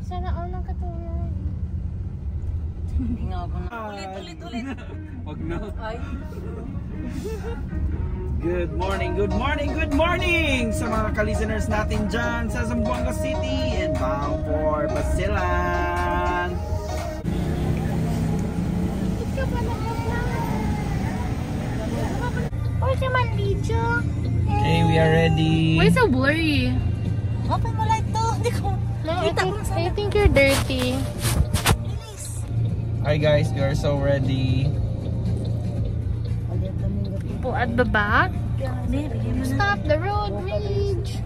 Sana all ng katulong. Hindi nga ako na. Ulit. Wag na. Ay. Good morning sa mga ka-listeners natin dyan sa Zamboanga City and bound for Basilan. Okay, we are ready. Why so blurry? Open mo light to. Hindi ko. I think you're dirty. Hi guys, we are so ready. People at the back. Stop the road rage.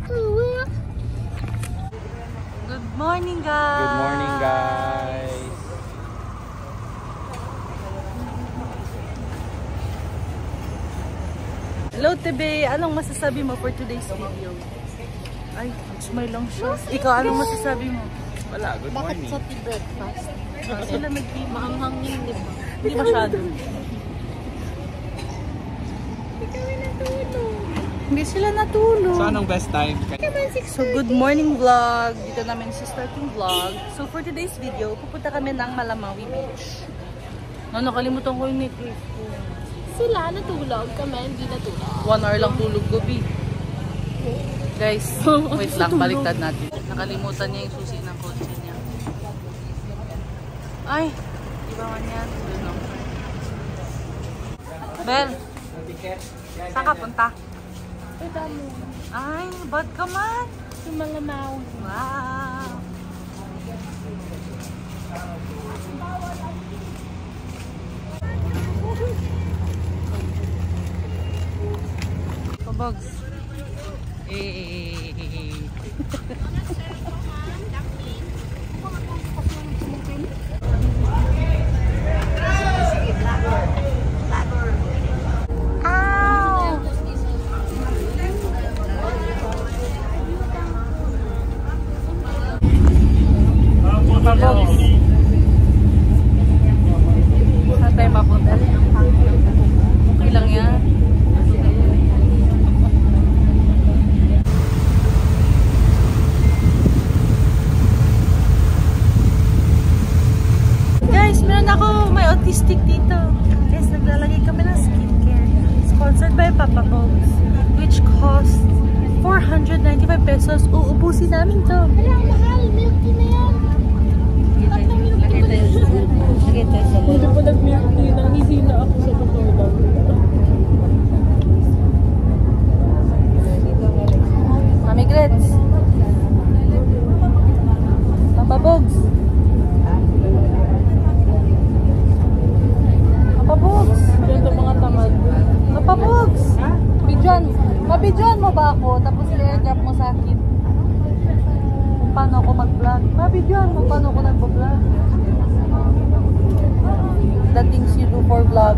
Good morning, guys. Good morning, guys. Hello, Tebe. Anong masasabi mo for today's video? Ay, smile lang siya. Ikaw, anong masasabi mo? Wala, good morning. Bakit sa tea breakfast? Sila Maanghang yun, di ba? Hindi masyado. Hindi sila natulog. So, anong best time? So, good morning vlog. Dito namin sa starting vlog. So, for today's video, pupunta kami ng Malamawi Beach. Nakalimutan ko yung necklace ko. Sila natulog, kami hindi natulog. 1 hour lang tulog gabi. Guys, wait lang, baliktad natin. Nakalimutan niya yung susi ng kotse niya. Ay, di ba man yan? Bel, saan ka punta? Ito mo. Ay, bad ka man. Yung mga mau. Wow. Kabags. Saan tayo papunta? Okay lang yan. Guys, meron ako may autistic dito. Guys, naglalagay kami ng skincare. Sponsored by Papa Bogs, which costs 495 pesos. Uubusin namin to. Wala, mahal. Milk tea na yan. Hindi po nag-milk tea. Nanghihina ako sa doktor. Mami Grets. Papa Bogs. Papa Bogs. Ganda mga tamad. Papa Bogs. Bidyan. Mabidyan mo ba ako? Tapos i-airdrop mo sa akin. Kung paano ako mag-vlog. Mabidyan mo paano ako nag-vlog. The things you do for vlog.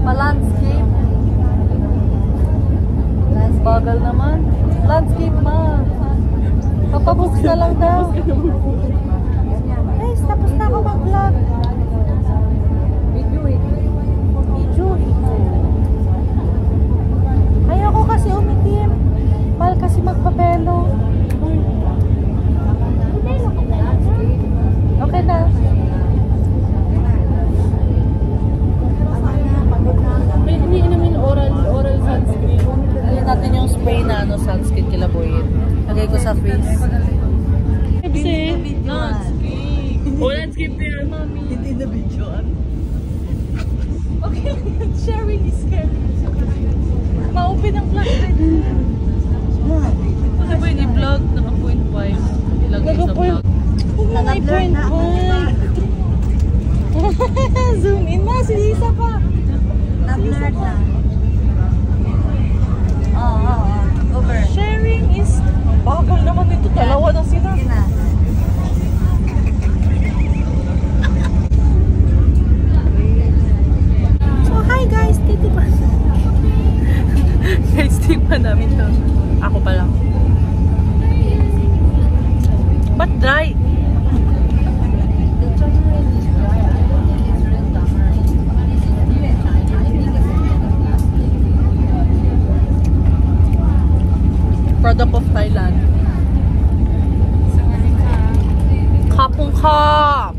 Pa-landscape. Bagal naman. Landscape ma. Papa Bogs na lang daw. Guys, tapos na ako mag-vlog. Video. Ayoko kasi umitim. Mahal kasi magpapelo. Okay na. Pwede niyo namin oral sunscreen. Alin natin yung spray na sunscreen kilaboyin. Lagay ko sa face. Kasi, landscape na yan, mami. Hindi na videoan. Okay, sharing is caring. Ma-open ang vlog rin. Ano ba yung i-vlog? Naka 0.5. Ilagay sa vlog. Huwag na may point. Zoom in ma. Sige, isa pa. Na-blurred na. Over. Sharing is... Bagal naman ito. Dalawa na sila. So, hi guys. Dito pa. Guys, tingnan namin to. Ako pa lang. Ba't dry? Product of Thailand. Kapong kap.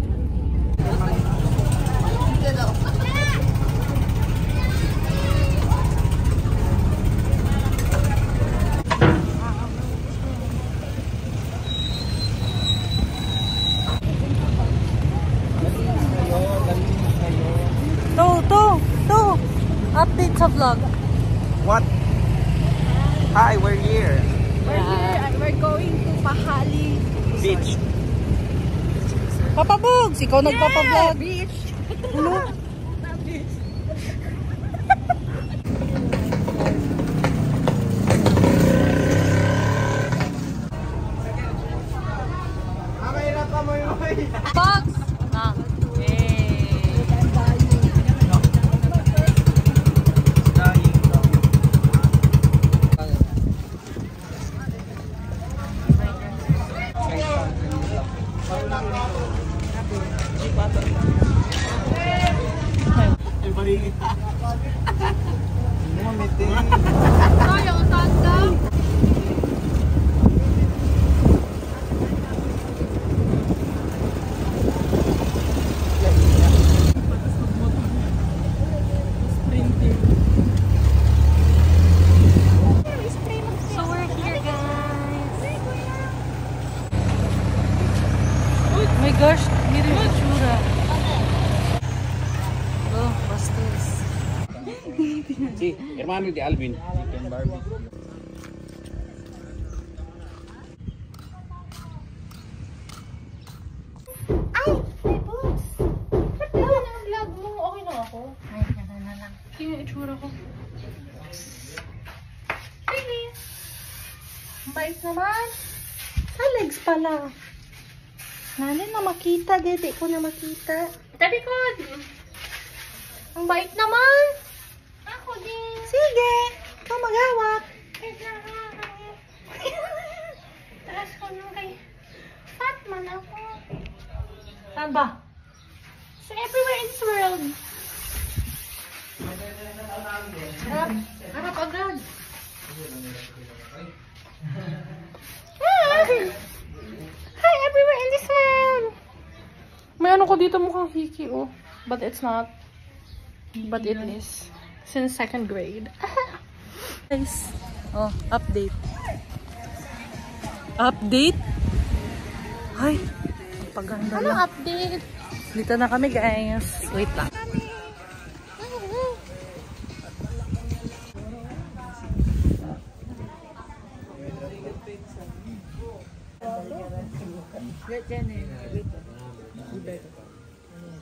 To. Update sa vlog. What? Hi, we're here. We're going to Pahali Beach. Papa Bugs, ikaw nagpapa-vlog. Beach. Hello? Bugs! Ah. Yung tanda. So we're here, guys. Oh my gosh, mira yung tsura. Oh, bastos. Sí, hermano de Alvin. Chicken Barbie. Ay! Ay, boss! Ba't naman ang vlog mo? Okay na ako. Ay, na lang. Tingnan yung itsura ko. Really? Bait naman. Sa legs pala. Nani na makita, dede ko na makita. Talikod! Ang bait naman! Ako din! Sige, ikaw maghawak. Taas ko nung kay fat man ako. Saan ba? So everywhere in this world. Harap agad. Hi, everywhere in this world. May ano ko dito mukhang hiki, oh. But it's not. But it is. Since 2nd grade. Guys. Oh, update. Update? Ay, paganda Ano lang. update? Dito na kami, guys. Wait lang.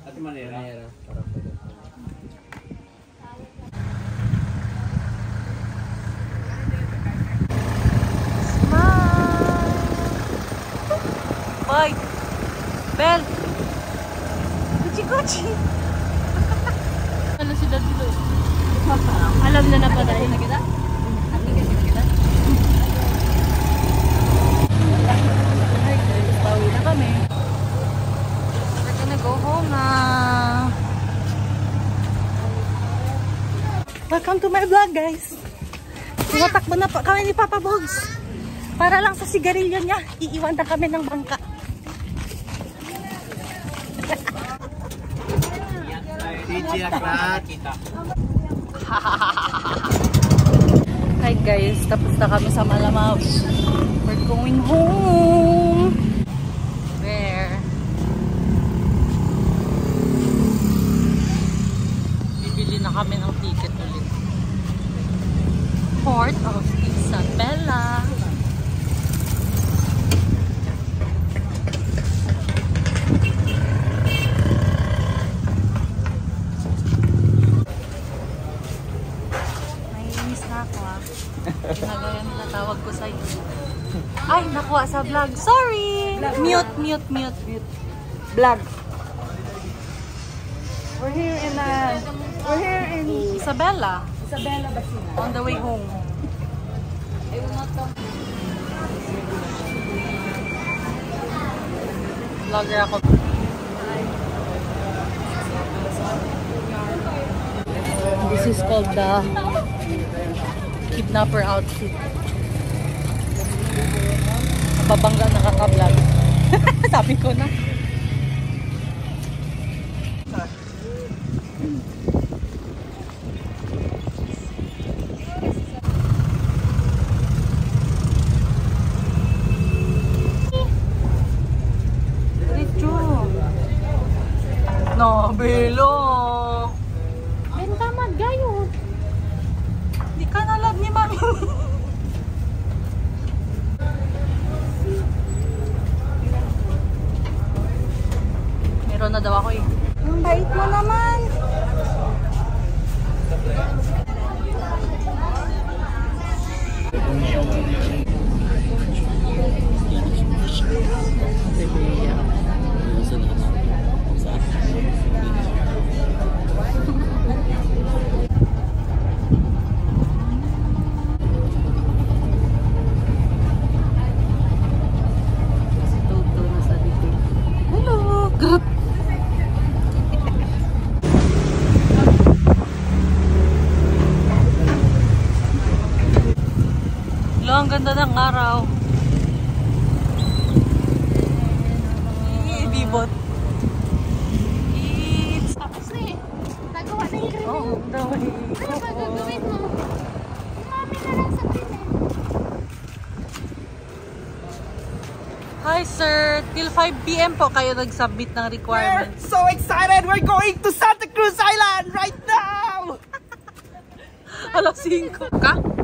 Ate manera. Bye! Bell! Kuchi-kuchi! Ano si Daddy Lo? Alam na na pala yun. Ay, guys, bawi na kami. We're gonna go home na. Welcome to my vlog, guys. Tumatakbo na pa kami ni Papa Bugs. Para lang sa sigarilyo niya, iiwan na kami ng bangka. Hi guys, tapos na kami sa Malamaw. We're going home. Where? Bibili na kami ng ticket ulit. Port of Isabela. Naiinis na ako ah. Ginagaya nila tawag ko sa'yo. Ay, nakuha sa vlog. Sorry! Mute. Vlog. We're here in Isabela. On the way home. Vlogger ako. This is called the kidnapper outfit. Babangga nakaka-vlog. Sabi ko na. na daw ako eh. Ang bait mo naman. Ang ganda ng araw. Bibot. Tapos na eh. Nagawa na yung review. Oo, daw eh. Ano ba gagawin mo? Mami na lang sa pin eh. Hi sir, till 5 PM po kayo nag-submit ng We're requirements. so excited! We're going to Santa Cruz Island right now! Alas 5 ka?